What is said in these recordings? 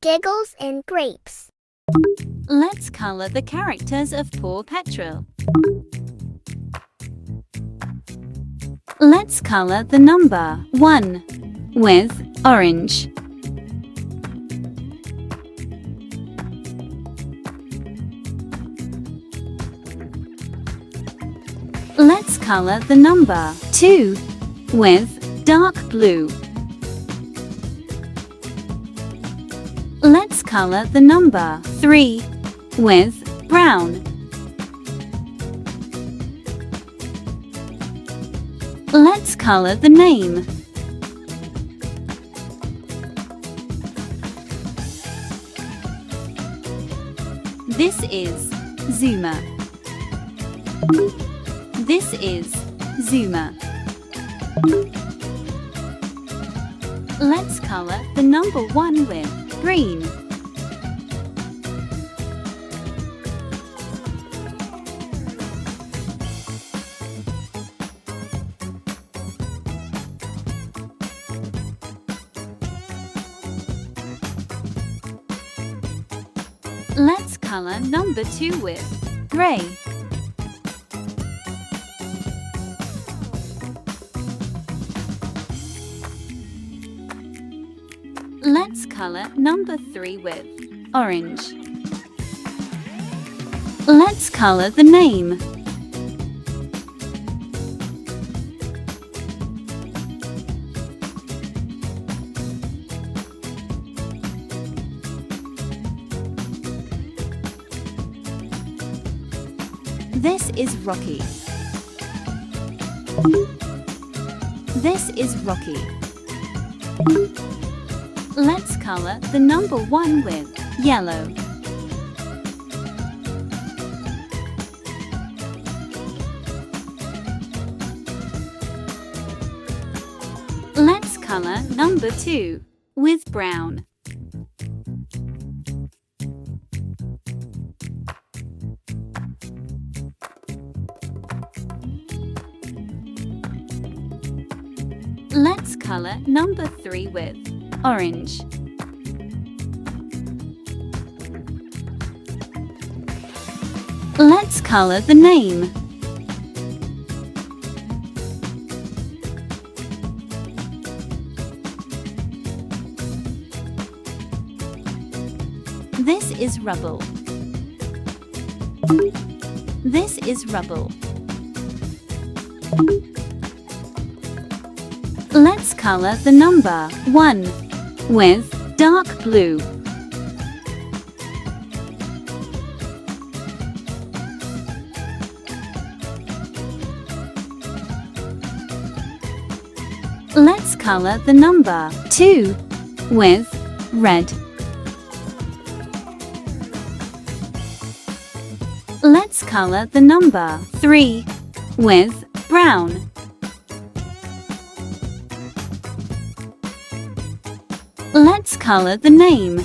Giggles and grapes. Let's color the characters of Paw Patrol. Let's color the number 1 with orange. Let's color the number 2 with dark blue. Let's color the number 3 with brown. Let's color the name. This is Zuma. This is Zuma. Let's color the number 1 with green. Let's color number 2 with gray. Let's color number 3 with orange. Let's color the name. This is Rocky. This is Rocky. Let's color the number 1 with yellow. Let's color number 2 with brown. Let's color number 3 with orange. Let's color the name. This is Rubble. This is Rubble. Let's color the number 1 with dark blue. Let's color the number 2 with red. Let's color the number 3 with brown. Let's color the name.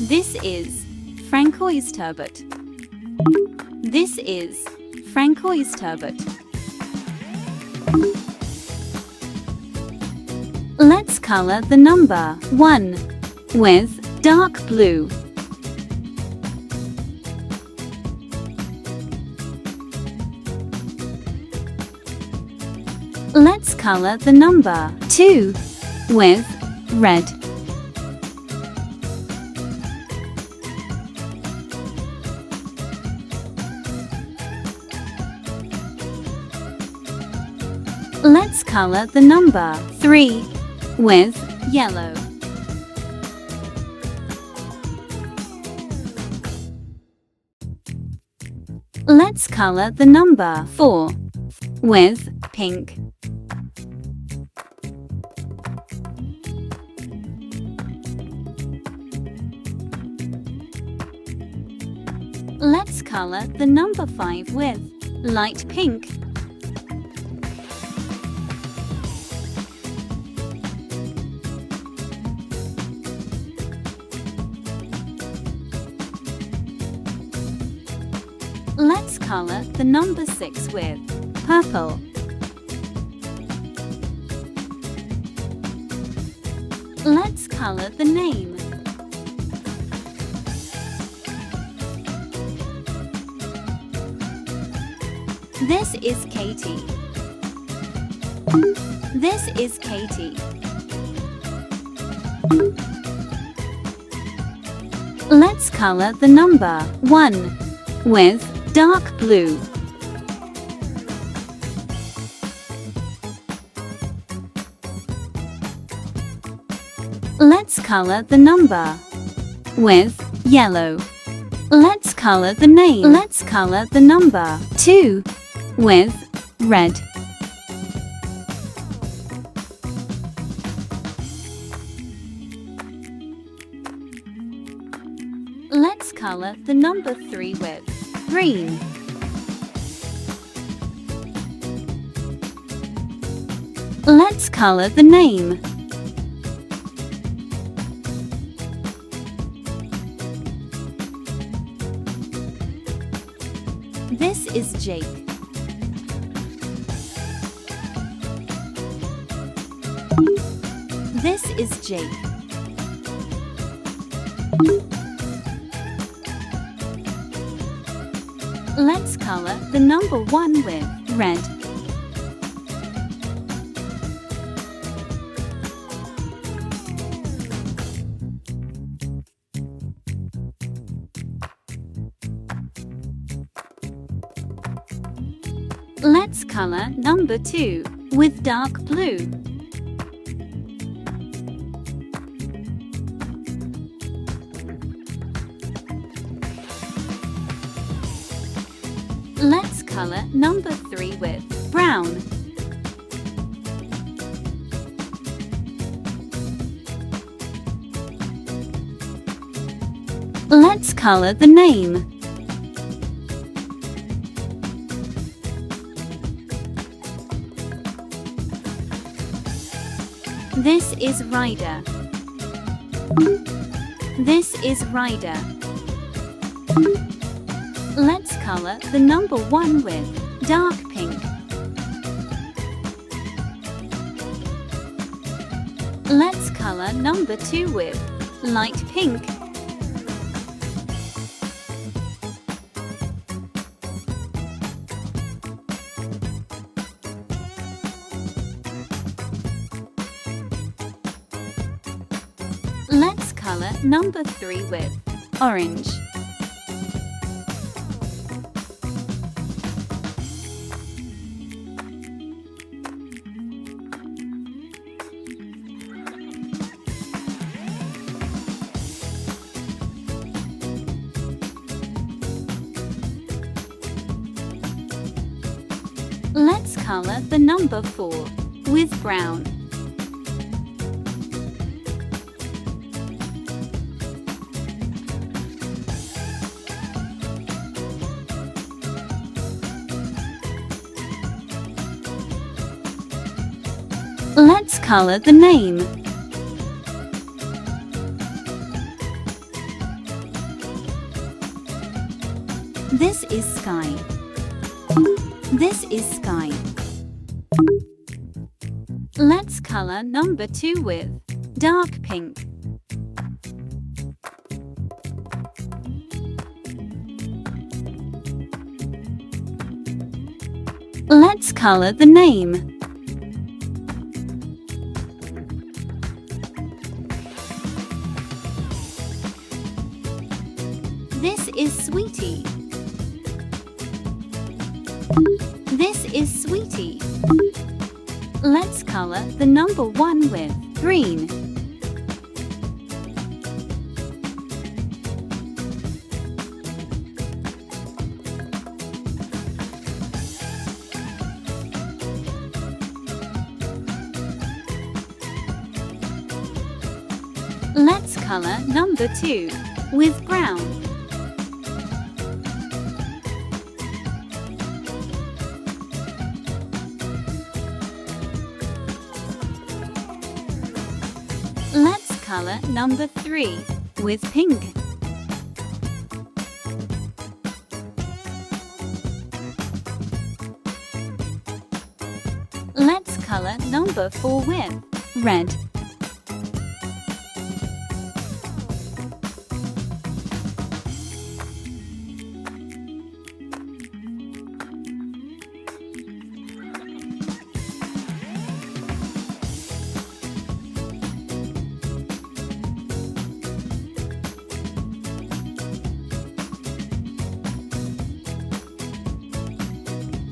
This is Franko's turbot. This is Franko's turbot. Let's color the number 1 with dark blue. Let's color the number 2 with red. Let's color the number 3 with yellow. Let's color the number 4 with pink. Let's color the number 5 with light pink. Let's color the number 6 with purple. Let's color the name. This is Katie. This is Katie. Let's color the number 1 with dark blue. Let's color the number with yellow. Let's color the name. Let's color the number 2 with red. Let's color the number 3 with green. Let's color the name. This is Jake. This is Jake. Let's color the number 1 with red. Let's color number 2 with dark blue. Let's color number 3 with brown. Let's color the name. This is Ryder. This is Ryder. Let's color the number 1 with dark pink. Let's color number 2 with light pink. Let's color number 3 with orange. Let's color the number 4 with brown. Let's color the name. This is Skye. This is Skye. Let's color number 2 with dark pink. Let's color the name. This is Sweetie. This is Sweetie. Let's color the number 1 with green. Let's color number 2 with brown. Let's color number 3 with pink. color number 4 with red.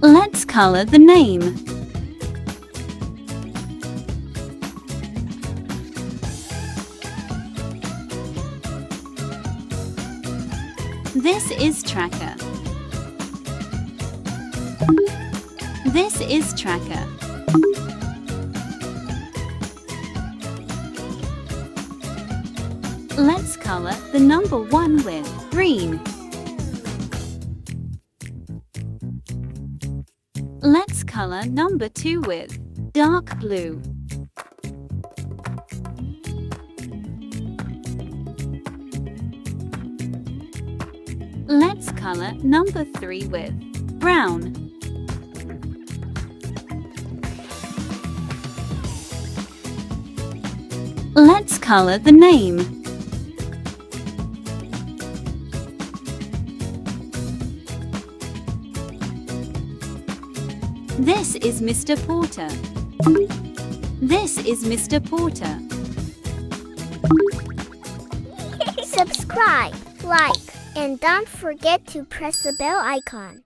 Let's color the name. This is Tracker. This is Tracker. Let's color the number 1 with green. Let's color number 2 with dark blue. Let's color number 3 with brown. Let's color the name. This is Mr. Porter. This is Mr. Porter. Subscribe, like, and don't forget to press the bell icon.